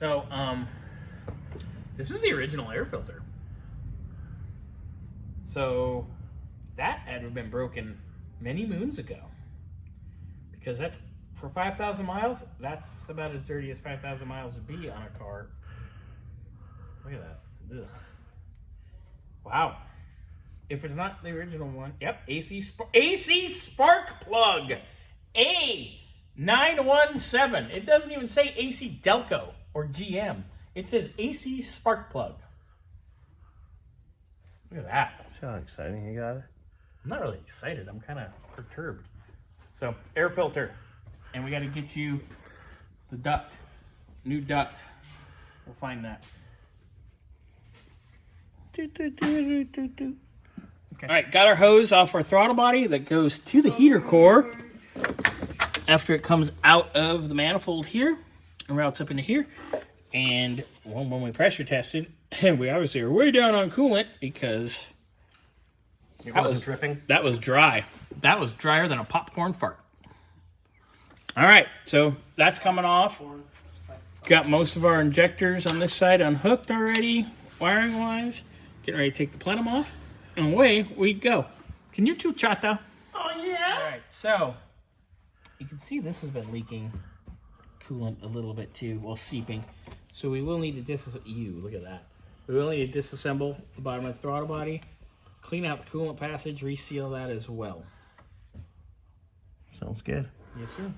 So, this is the original air filter. So, that had to have been broken many moons ago. Because that's, for 5,000 miles, that's about as dirty as 5,000 miles would be on a car. Look at that. Ugh. Wow. If it's not the original one, yep, AC spark plug. A917. It doesn't even say AC Delco or GM. It says AC spark plug. Look at that. See how exciting you got it? I'm not really excited. I'm kind of perturbed. So, air filter. And we got to get you the duct. New duct. We'll find that. Okay. All right, got our hose off our throttle body that goes to the heater core after it comes out of the manifold here and routes up into here. And when we pressure tested, we obviously are way down on coolant because it wasn't dripping. That was dry. That was drier than a popcorn fart. All right, so that's coming off. Got most of our injectors on this side unhooked already, wiring-wise. Getting ready to take the plenum off, and away we go. Can you two chata? Oh, yeah? All right, so you can see this has been leaking coolant a little bit too, well, seeping. So we will need to disassemble. Look at that. We will need to disassemble the bottom of the throttle body, clean out the coolant passage, reseal that as well. Sounds good. Yes, sir.